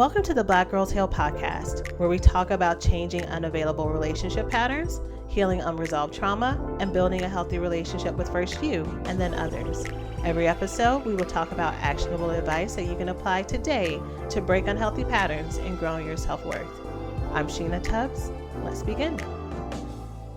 Welcome to the Black Girls Heal podcast, where we talk about changing unavailable relationship patterns, healing unresolved trauma, and building a healthy relationship with first you and then others. Every episode, we will talk about actionable advice that you can apply today to break unhealthy patterns and grow your self-worth. I'm Sheena Tubbs. Let's begin.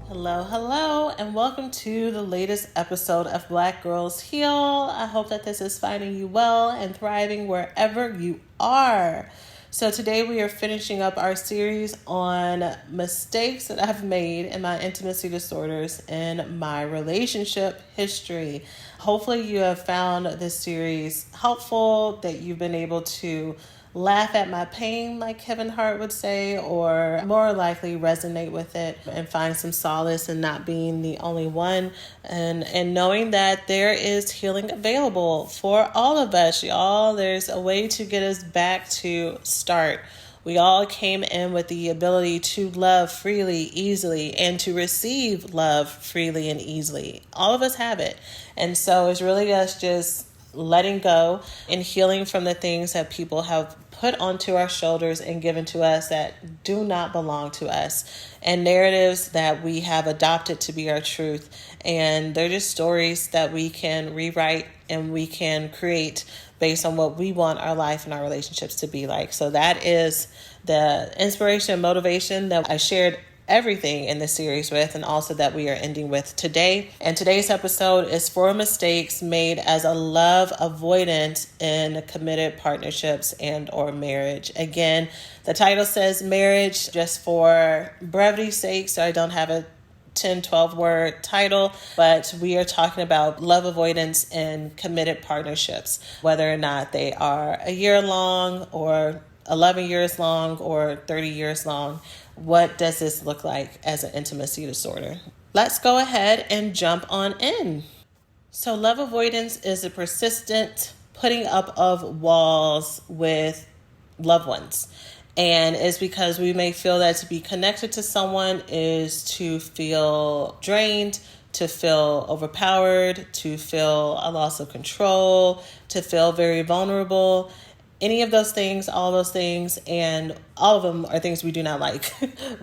Hello, and welcome to the latest episode of Black Girls Heal. I hope that this is finding you well and thriving wherever you are. So today we are finishing up our series on mistakes that I've made in my intimacy disorders and my relationship history. Hopefully you have found this series helpful, that you've been able to laugh at my pain, like Kevin Hart would say, or more likely resonate with it and find some solace in not being the only one, and knowing that there is healing available for all of us, y'all. There's a way to get us back to start. We all came in with the ability to love freely, easily, and to receive love freely and easily. All of us have it. And so it's really us just letting go and healing from the things that people have put onto our shoulders and given to us that do not belong to us, and narratives that we have adopted to be our truth. And they're just stories that we can rewrite and we can create based on what we want our life and our relationships to be like. So that is the inspiration and motivation that I shared everything in this series with, and also that we are ending with today. And today's episode is 4 mistakes made as a love avoidant in committed partnerships and or marriage. Again, the title says marriage just for brevity's sake, so I don't have a 10-12 word title, but we are talking about love avoidance in committed partnerships, whether or not they are a year long or 11 years long or 30 years long. What does this look like as an intimacy disorder? Let's go ahead and jump on in. So love avoidance is a persistent putting up of walls with loved ones. And it's because we may feel that to be connected to someone is to feel drained, to feel overpowered, to feel a loss of control, to feel very vulnerable. Any of those things, all those things, and all of them are things we do not like.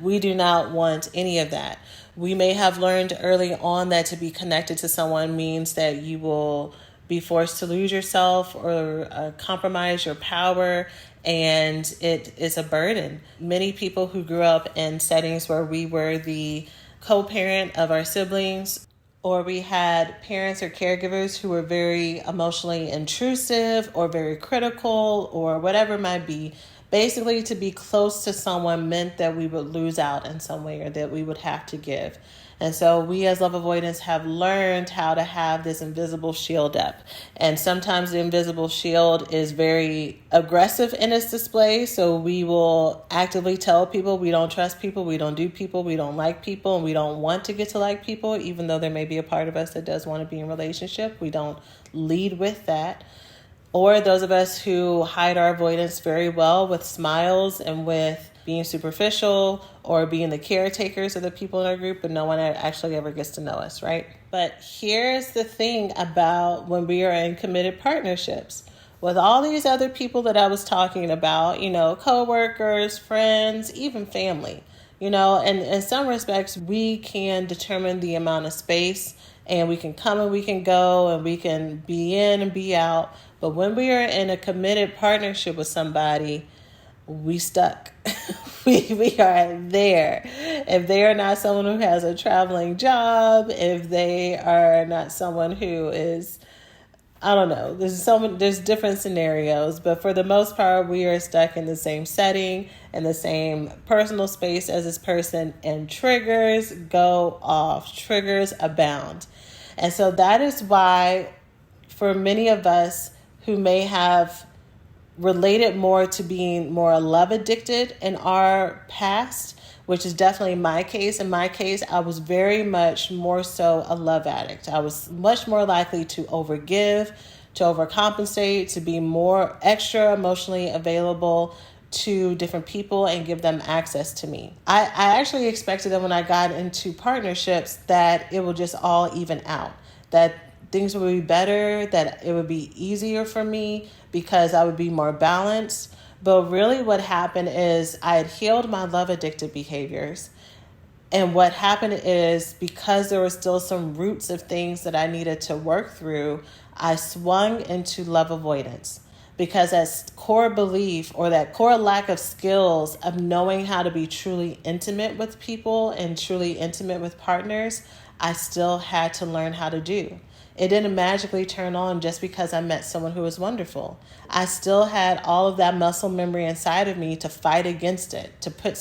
We do not want any of that. We may have learned early on that to be connected to someone means that you will be forced to lose yourself or compromise your power, and it is a burden. Many people who grew up in settings where we were the co-parent of our siblings, or we had parents or caregivers who were very emotionally intrusive or very critical or whatever it might be. Basically, to be close to someone meant that we would lose out in some way, or that we would have to give. And so we as love avoidants have learned how to have this invisible shield up. And sometimes the invisible shield is very aggressive in its display. So we will actively tell people we don't trust people, we don't do people, we don't like people, and we don't want to get to like people, even though there may be a part of us that does want to be in a relationship. We don't lead with that. Or those of us who hide our avoidance very well with smiles and with being superficial or being the caretakers of the people in our group, but no one actually ever gets to know us, right? But here's the thing about when we are in committed partnerships. With all these other people that I was talking about, coworkers, friends, even family, and in some respects, we can determine the amount of space, and we can come and we can go, and we can be in and be out. But when we are in a committed partnership with somebody, we stuck. we are there. If they are not someone who has a traveling job, if they are not someone who is, I don't know, there's different scenarios, but for the most part, we are stuck in the same setting, in the same personal space as this person, and triggers go off. Triggers abound. And so that is why for many of us who may have related more to being more love addicted in our past, which is definitely my case. In my case, I was very much more so a love addict. I was much more likely to overgive, to overcompensate, to be more extra emotionally available to different people and give them access to me. I actually expected that when I got into partnerships that it would just all even out, that things would be better, that it would be easier for me because I would be more balanced. But really what happened is I had healed my love addictive behaviors. And what happened is, because there were still some roots of things that I needed to work through, I swung into love avoidance. Because that core belief, or that core lack of skills of knowing how to be truly intimate with people and truly intimate with partners, I still had to learn how to do. It didn't magically turn on just because I met someone who was wonderful. I still had all of that muscle memory inside of me to fight against it, to put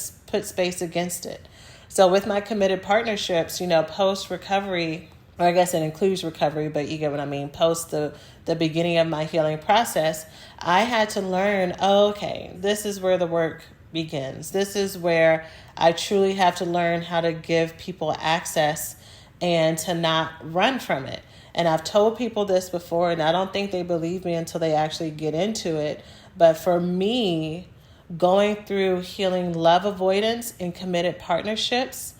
space against it. So with my committed partnerships, post recovery, or I guess it includes recovery, but you get what I mean, post the beginning of my healing process, I had to learn, okay, this is where the work begins. This is where I truly have to learn how to give people access and to not run from it. And I've told people this before, and I don't think they believe me until they actually get into it. But for me, going through healing love avoidance in committed partnerships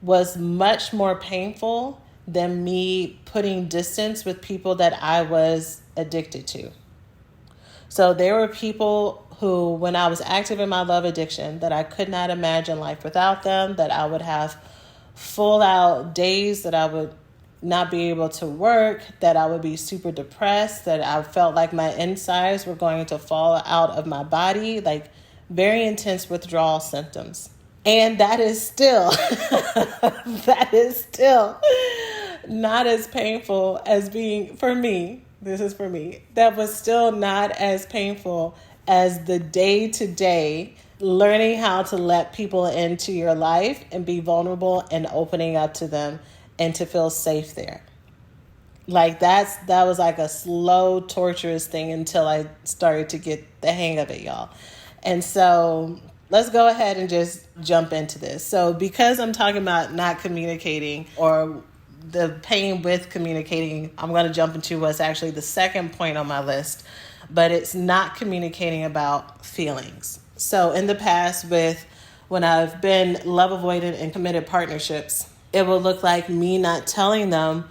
was much more painful than me putting distance with people that I was addicted to. So there were people who, when I was active in my love addiction, that I could not imagine life without them, that I would have full out days that I would not be able to work, that I would be super depressed, that I felt like my insides were going to fall out of my body, like very intense withdrawal symptoms. And that is still, not as painful as being, for me, this is for me, that was still not as painful as the day-to-day learning how to let people into your life and be vulnerable and opening up to them and to feel safe there. Like that was like a slow, torturous thing until I started to get the hang of it, y'all. And so let's go ahead and just jump into this. So because I'm talking about not communicating, or the pain with communicating, I'm going to jump into what's actually the second point on my list, but it's not communicating about feelings. So in the past, when I've been love avoidant in committed partnerships, it will look like me not telling them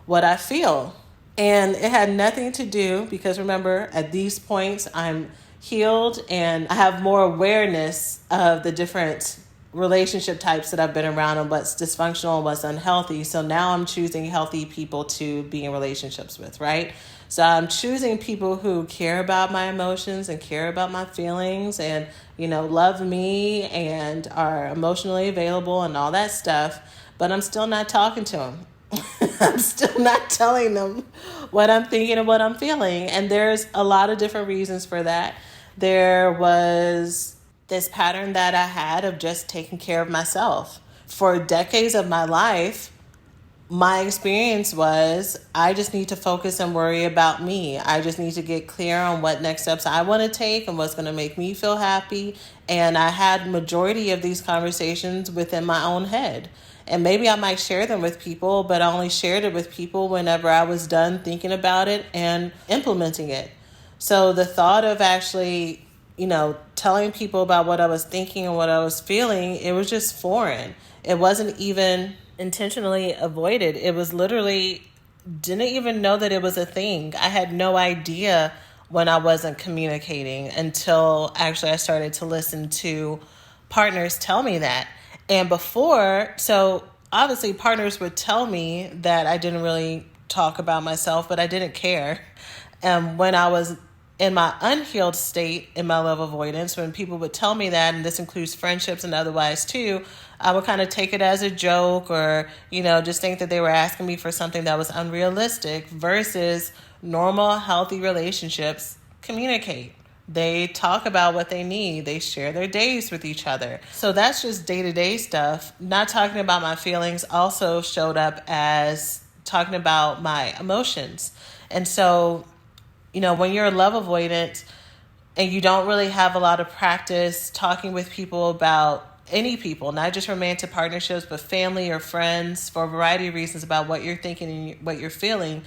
what I feel. And it had nothing to do, because remember, at these points, I'm healed and I have more awareness of the different relationship types that I've been around and what's dysfunctional and what's unhealthy. So now I'm choosing healthy people to be in relationships with, right? So I'm choosing people who care about my emotions and care about my feelings and, love me and are emotionally available and all that stuff. But I'm still not talking to them. I'm still not telling them what I'm thinking and what I'm feeling. And there's a lot of different reasons for that. There was this pattern that I had of just taking care of myself. For decades of my life, my experience was I just need to focus and worry about me. I just need to get clear on what next steps I want to take and what's going to make me feel happy. And I had majority of these conversations within my own head. And maybe I might share them with people, but I only shared it with people whenever I was done thinking about it and implementing it. So the thought of actually, telling people about what I was thinking and what I was feeling, it was just foreign. It wasn't even intentionally avoided. It was literally, didn't even know that it was a thing. I had no idea when I wasn't communicating until actually I started to listen to partners tell me that. And before, so obviously partners would tell me that I didn't really talk about myself, but I didn't care. And when I was in my unhealed state, in my love avoidance, when people would tell me that, and this includes friendships and otherwise too, I would kind of take it as a joke or, just think that they were asking me for something that was unrealistic versus normal, healthy relationships communicate. They talk about what they need. They share their days with each other. So that's just day-to-day stuff. Not talking about my feelings also showed up as talking about my emotions. And so, when you're love avoidant and you don't really have a lot of practice talking with people about any people, not just romantic partnerships, but family or friends, for a variety of reasons about what you're thinking and what you're feeling,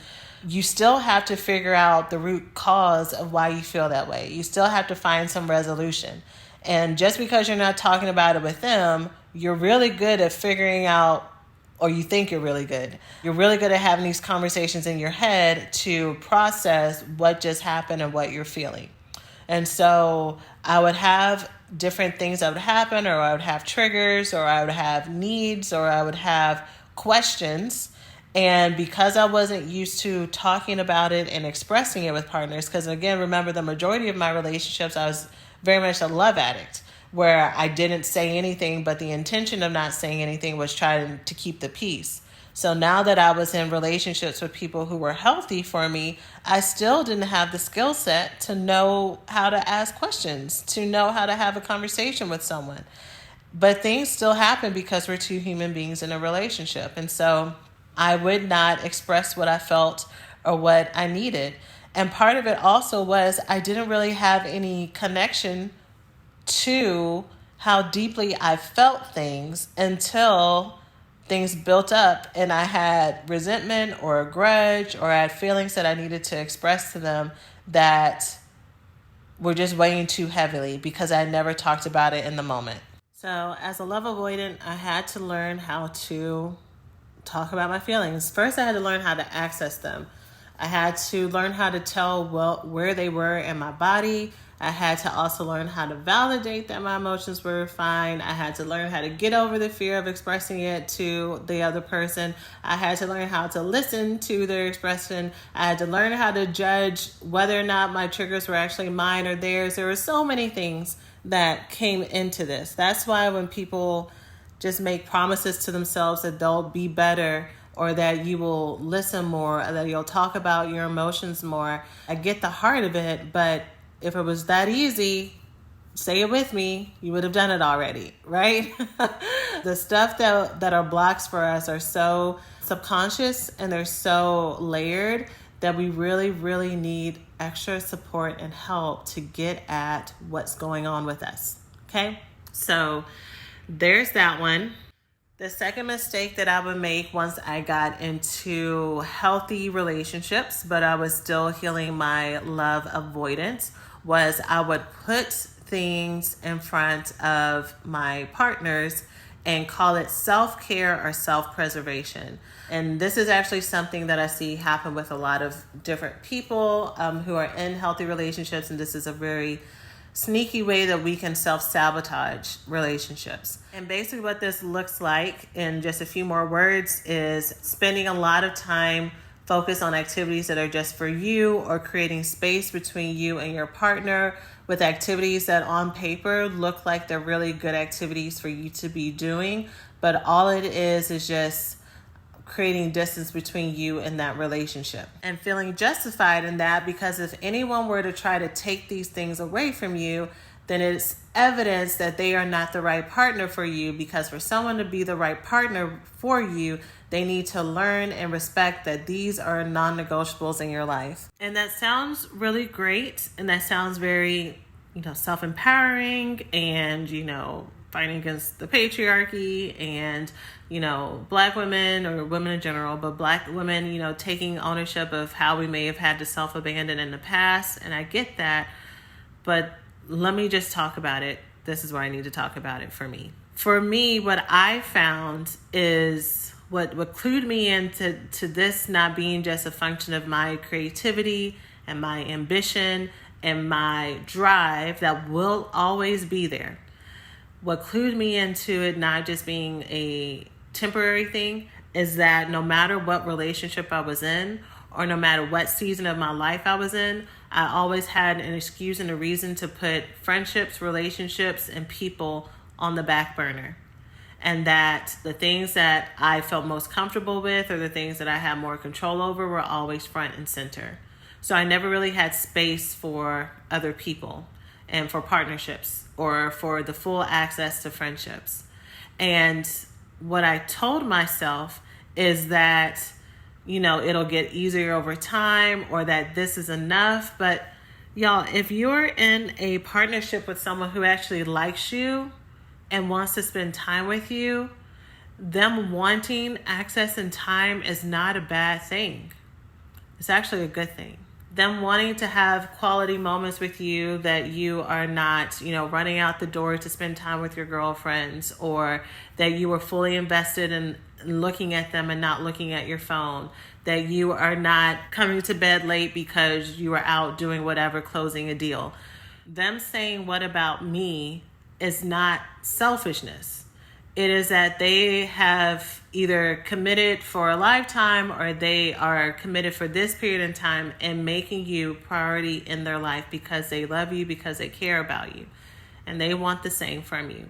you still have to figure out the root cause of why you feel that way. You still have to find some resolution. And just because you're not talking about it with them, you're really good at figuring out, or you think you're really good. You're really good at having these conversations in your head to process what just happened and what you're feeling. And so I would have different things that would happen, or I would have triggers, or I would have needs, or I would have questions. And because I wasn't used to talking about it and expressing it with partners, because again, remember, the majority of my relationships, I was very much a love addict, where I didn't say anything, but the intention of not saying anything was trying to keep the peace. So now that I was in relationships with people who were healthy for me, I still didn't have the skill set to know how to ask questions, to know how to have a conversation with someone. But things still happen because we're two human beings in a relationship. And so I would not express what I felt or what I needed. And part of it also was I didn't really have any connection to how deeply I felt things until things built up and I had resentment or a grudge, or I had feelings that I needed to express to them that were just weighing too heavily because I never talked about it in the moment. So as a love avoidant, I had to learn how to talk about my feelings. First, I had to learn how to access them. I had to learn how to tell where they were in my body. I had to also learn how to validate that my emotions were fine. I had to learn how to get over the fear of expressing it to the other person. I had to learn how to listen to their expression. I had to learn how to judge whether or not my triggers were actually mine or theirs. There were so many things that came into this. That's why when people just make promises to themselves that they'll be better, or that you will listen more, or that you'll talk about your emotions more, I get the heart of it, but if it was that easy, say it with me, you would have done it already, right? The stuff that are blocks for us are so subconscious and they're so layered that we really, really need extra support and help to get at what's going on with us, okay? So there's that one. The second mistake that I would make once I got into healthy relationships, but I was still healing my love avoidance, was I would put things in front of my partners and call it self-care or self-preservation. And this is actually something that I see happen with a lot of different people who are in healthy relationships, and this is a very sneaky way that we can self-sabotage relationships. And basically what this looks like in just a few more words is spending a lot of time focused on activities that are just for you, or creating space between you and your partner with activities that on paper look like they're really good activities for you to be doing, but all it is just creating distance between you and that relationship, and feeling justified in that, because if anyone were to try to take these things away from you, then it's evidence that they are not the right partner for you, because for someone to be the right partner for you, they need to learn and respect that these are non-negotiables in your life. And that sounds really great, and that sounds very, self-empowering, and, fighting against the patriarchy, and Black women, or women in general, but Black women, taking ownership of how we may have had to self-abandon in the past. And I get that, but let me just talk about it. This is where I need to talk about it for me. For me, what I found is what clued me into this not being just a function of my creativity and my ambition and my drive that will always be there. What clued me into it not just being a temporary thing is that no matter what relationship I was in, or no matter what season of my life I was in, I always had an excuse and a reason to put friendships, relationships, and people on the back burner. And that the things that I felt most comfortable with, or the things that I had more control over, were always front and center. So I never really had space for other people and for partnerships, or for the full access to friendships. And what I told myself is that, it'll get easier over time, or that this is enough. But y'all, if you're in a partnership with someone who actually likes you and wants to spend time with you, them wanting access and time is not a bad thing. It's actually a good thing. Them wanting to have quality moments with you, that you are not, running out the door to spend time with your girlfriends, or that you are fully invested in looking at them and not looking at your phone, that you are not coming to bed late because you are out doing whatever, closing a deal. them saying, "What about me?" is not selfishness. It is that they have either committed for a lifetime or they are committed for this period in time and making you priority in their life because they love you, because they care about you, and they want the same from you.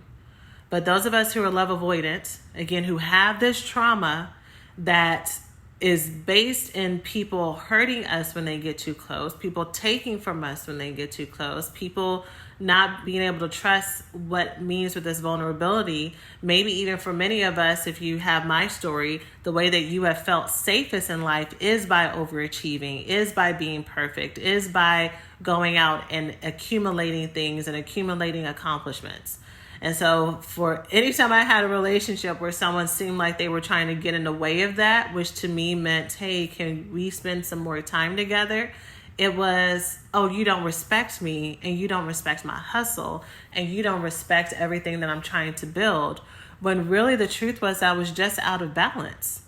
But those of us who are love avoidant, again, who have this trauma that is based in people hurting us when they get too close, people taking from us when they get too close, people not being able to trust what means with this vulnerability. Maybe even for many of us, if you have my story, the way that you have felt safest in life is by overachieving, is by being perfect, is by going out and accumulating things and accumulating accomplishments. And so for anytime I had a relationship where someone seemed like they were trying to get in the way of that, which to me meant, hey, can we spend some more time together? It was, oh, you don't respect me and you don't respect my hustle and you don't respect everything that I'm trying to build. When really the truth was I was just out of balance.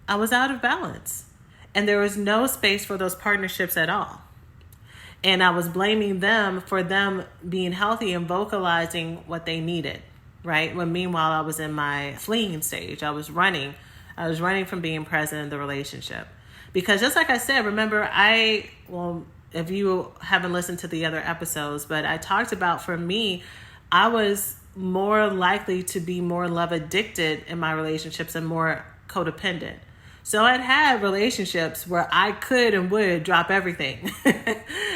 I was out of balance. And there was no space for those partnerships at all. And I was blaming them for them being healthy and vocalizing what they needed, right? When meanwhile I was in my fleeing stage. I was running from being present in the relationship. Because just like I said, remember, if you haven't listened to the other episodes, but I talked about, for me, I was more likely to be more love addicted in my relationships and more codependent. So I'd had relationships where I could and would drop everything.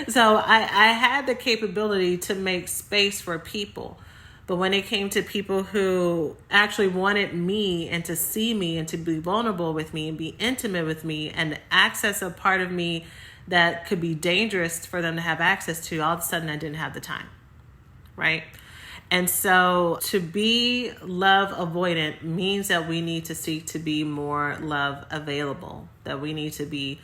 So I had the capability to make space for people. But when it came to people who actually wanted me and to see me and to be vulnerable with me and be intimate with me and access a part of me that could be dangerous for them to have access to, all of a sudden I didn't have the time, right? And so to be love avoidant means that we need to seek to be more love available, that we need to be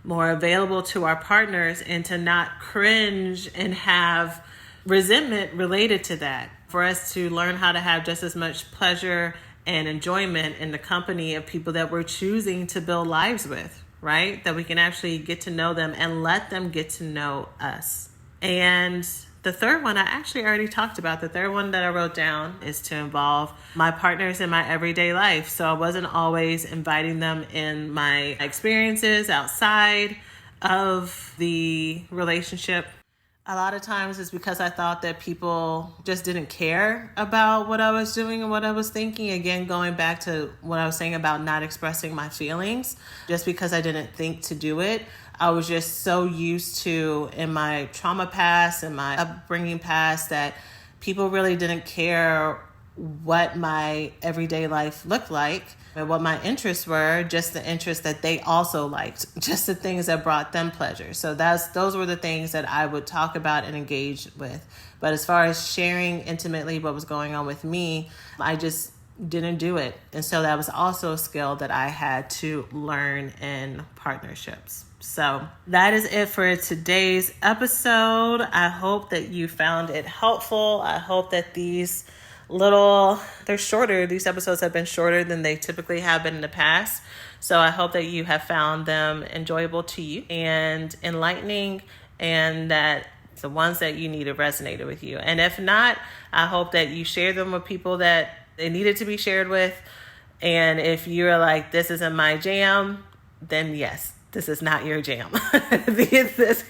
more available to our partners and to not cringe and have resentment related to that. For us to learn how to have just as much pleasure and enjoyment in the company of people that we're choosing to build lives with, right? That we can actually get to know them and let them get to know us. And the third one, I actually already talked about. The third one that I wrote down is to involve my partners in my everyday life. So I wasn't always inviting them in my experiences outside of the relationship. A lot of times it's because I thought that people just didn't care about what I was doing and what I was thinking. Again, going back to what I was saying about not expressing my feelings, just because I didn't think to do it. I was just so used to, in my trauma past and my upbringing past, that people really didn't care what my everyday life looked like and what my interests were, just the interests that they also liked, just the things that brought them pleasure. So those were the things that I would talk about and engage with. But as far as sharing intimately what was going on with me, I just didn't do it. And so that was also a skill that I had to learn in partnerships. So that is it for today's episode. I hope that you found it helpful. I hope that they're shorter. These episodes have been shorter than they typically have been in the past. So I hope that you have found them enjoyable to you and enlightening, and that the ones that you needed resonated with you. And if not, I hope that you share them with people that they needed to be shared with. And if you're like, this isn't my jam, then yes, this is not your jam. This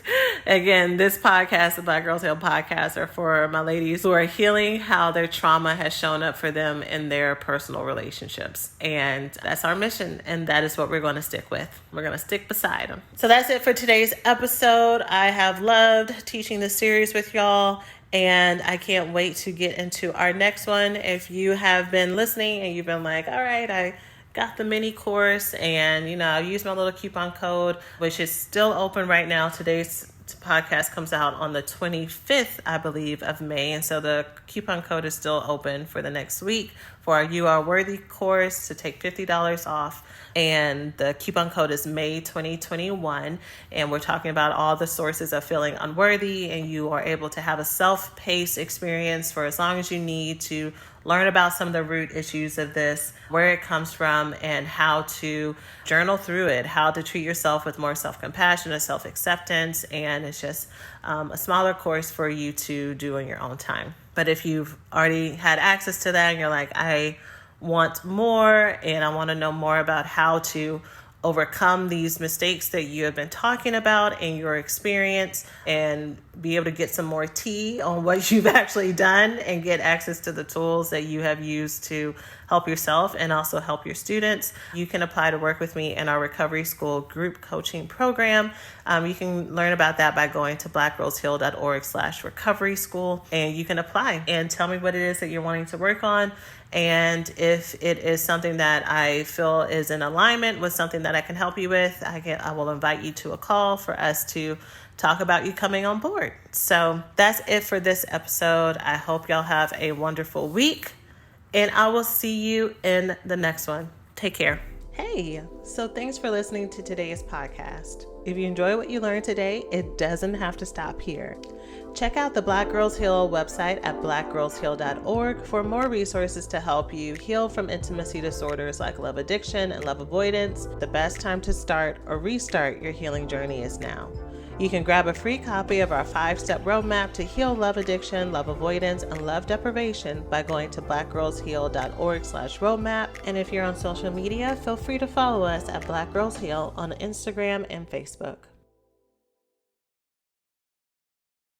podcast, the Black Girls Heal podcast, are for my ladies who are healing how their trauma has shown up for them in their personal relationships. And that's our mission. And that is what we're going to stick with. We're going to stick beside them. So that's it for today's episode. I have loved teaching this series with y'all, and I can't wait to get into our next one. If you have been listening and you've been like, all right, I got the mini course and, I used my little coupon code, which is still open right now. Today's podcast comes out on the 25th, I believe, of May. And so the coupon code is still open for the next week for our You Are Worthy course to take $50 off. And the coupon code is May 2021. And we're talking about all the sources of feeling unworthy. And you are able to have a self-paced experience for as long as you need to learn about some of the root issues of this, where it comes from, and how to journal through it, how to treat yourself with more self-compassion and self-acceptance. And it's just a smaller course for you to do in your own time. But if you've already had access to that and you're like, I want more and I want to know more about how to overcome these mistakes that you have been talking about in your experience and be able to get some more tea on what you've actually done and get access to the tools that you have used to help yourself and also help your students, you can apply to work with me in our Recovery School group coaching program. You can learn about that by going to blackgirlsheal.org/recovery school, and you can apply and tell me what it is that you're wanting to work on. And if it is something that I feel is in alignment with something that I can help you with, I will invite you to a call for us to talk about you coming on board. So that's it for this episode. I hope y'all have a wonderful week, and I will see you in the next one. Take care. Hey, so thanks for listening to today's podcast. If you enjoy what you learned today, it doesn't have to stop here. Check out the Black Girls Heal website at blackgirlsheal.org for more resources to help you heal from intimacy disorders like love addiction and love avoidance. The best time to start or restart your healing journey is now. You can grab a free copy of our 5-step roadmap to heal love addiction, love avoidance, and love deprivation by going to blackgirlsheal.org/roadmap. And if you're on social media, feel free to follow us at Black Girls Heal on Instagram and Facebook.